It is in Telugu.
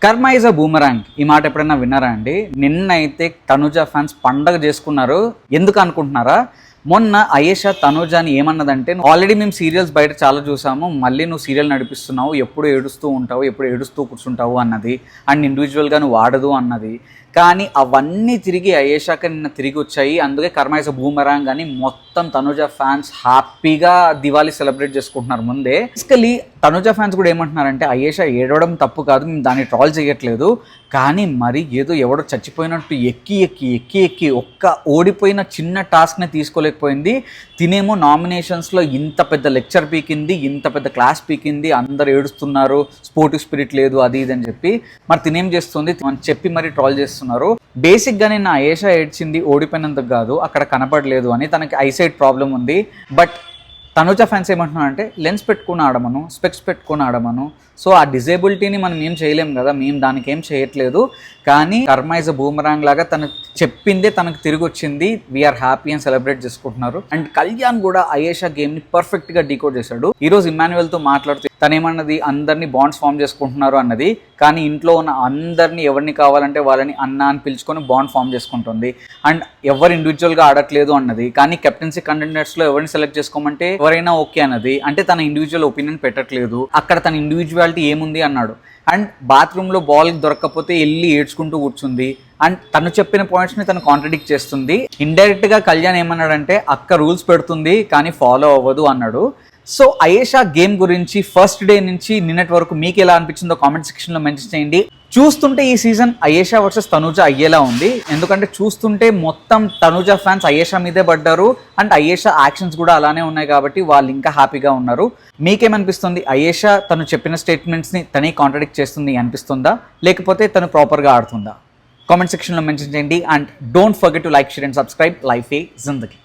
కర్మ ఈజ్ అ బూమరాంగ్. ఈ మాట ఎప్పుడైనా విన్నారా అండి? నిన్నైతే తనుజ ఫ్యాన్స్ పండగ చేసుకున్నారు. ఎందుకు అనుకుంటున్నారా? మొన్న అయేషా తనుజాని ఏమన్నదంటే, ఆల్రెడీ మేము సీరియల్స్ బయట చాలా చూసాము, మళ్ళీ నువ్వు సీరియల్ నడిపిస్తున్నావు, ఎప్పుడు ఏడుస్తూ ఉంటావు, ఎప్పుడు ఏడుస్తూ కూర్చుంటావు అన్నది. అండ్ ఇండివిజువల్గా నువ్వు వాడదు అన్నది. కానీ అవన్నీ తిరిగి అయేషాకి నిన్న తిరిగి వచ్చాయి. అందుకే కర్మ ఇస్ అ బూమరాంగ్ అని మొత్తం తనుజ ఫ్యాన్స్ హ్యాపీగా దివాళీ సెలబ్రేట్ చేసుకుంటున్నారు ముందే. బేసికలీ తనుజ ఫ్యాన్స్ కూడా ఏమంటున్నారంటే, అయేషా ఏడవడం తప్పు కాదు, మేము దాన్ని ట్రాల్ చేయట్లేదు, కానీ మరి ఏదో ఎవడో చచ్చిపోయినట్టు ఎక్కి ఒక్క ఓడిపోయిన చిన్న టాస్క్ని తీసుకోలేకపోయింది. తినేమో నామినేషన్స్లో ఇంత పెద్ద లెక్చర్ పీకింది, ఇంత పెద్ద క్లాస్ పీకింది, అందరు ఏడుస్తున్నారు, స్పోర్టివ్ స్పిరిట్ లేదు అది ఇది అని చెప్పి. మరి తినేం చేస్తుంది అని చెప్పి మరి ట్రాల్ చేస్తున్నారు. బేసిక్గా నేను అయేషా ఏడ్చింది ఓడిపోయినందుకు కాదు, అక్కడ కనపడలేదు అని, తనకి ఐసైట్ ప్రాబ్లం ఉంది. బట్ తనుజ ఫ్యాన్స్ ఏమంటున్నారంటే, లెన్స్ పెట్టుకుని ఆడమను, స్పెక్స్ పెట్టుకుని ఆడమను. సో ఆ డిజేబిలిటీని మనం ఏం చేయలేం కదా, మేము దానికి ఏం చేయట్లేదు. కానీ కర్మ ఇస్ అ బూమరాంగ్ లాగా తనకు చెప్పిందే తనకు తిరిగి వచ్చింది. వీఆర్ హ్యాపీ అని సెలబ్రేట్ చేసుకుంటున్నారు. అండ్ కళ్యాణ్ కూడా అయేషా గేమ్ని పర్ఫెక్ట్గా డీకోడ్ చేశాడు. ఈరోజు ఇమ్మాన్యుయల్తో మాట్లాడుతూ తనేమన్నది, అందరినీ బాండ్స్ ఫామ్ చేసుకుంటున్నారు అన్నది. కానీ ఇంట్లో ఉన్న అందరినీ ఎవరిని కావాలంటే వాళ్ళని అన్న అని పిలుచుకొని బాండ్ ఫామ్ చేసుకుంటుంది. అండ్ ఎవరు ఇండివిజువల్గా ఆడట్లేదు అన్నది. కానీ కెప్టెన్సీ కంటెండర్స్లో ఎవరిని సెలెక్ట్ చేసుకోమంటే ఎవరైనా ఓకే అన్నది. అంటే తన ఇండివిజువల్ ఒపీనియన్ పెట్టట్లేదు, అక్కడ తన ఇండివిజువాలిటీ ఏముంది అన్నాడు. అండ్ బాత్రూంలో బాల్ దొరకకపోతే వెళ్ళి ఏడ్చుకుంటూ కూర్చుంది. అండ్ తను చెప్పిన పాయింట్స్ని తను కాంట్రడిక్ట్ చేస్తుంది. ఇండైరెక్ట్గా కళ్యాణ్ ఏమన్నాడంటే, అక్క రూల్స్ పెడుతుంది కానీ ఫాలో అవ్వదు అన్నాడు. సో అయేషా గేమ్ గురించి ఫస్ట్ డే నుంచి నిన్నటి వరకు మీకు ఎలా అనిపించిందో కామెంట్ సెక్షన్లో మెన్షన్ చేయండి. చూస్తుంటే ఈ సీజన్ అయేషా వర్సెస్ తనుజ అయ్యేలా ఉంది. ఎందుకంటే చూస్తుంటే మొత్తం తనుజ ఫ్యాన్స్ అయేషా మీదే పడ్డారు. అండ్ అయేషా యాక్షన్స్ కూడా అలానే ఉన్నాయి కాబట్టి వాళ్ళు ఇంకా హ్యాపీగా ఉన్నారు. మీకేమనిపిస్తుంది? అయేషా తను చెప్పిన స్టేట్మెంట్స్ని తనే కాంట్రడిక్ట్ చేస్తుంది అనిపిస్తుందా, లేకపోతే తను ప్రాపర్గా ఆడుతుందా? కామెంట్ సెక్షన్లో మెన్షన్ చేయండి. And don't forget to like, share and subscribe. Life ఏ జిందగీ.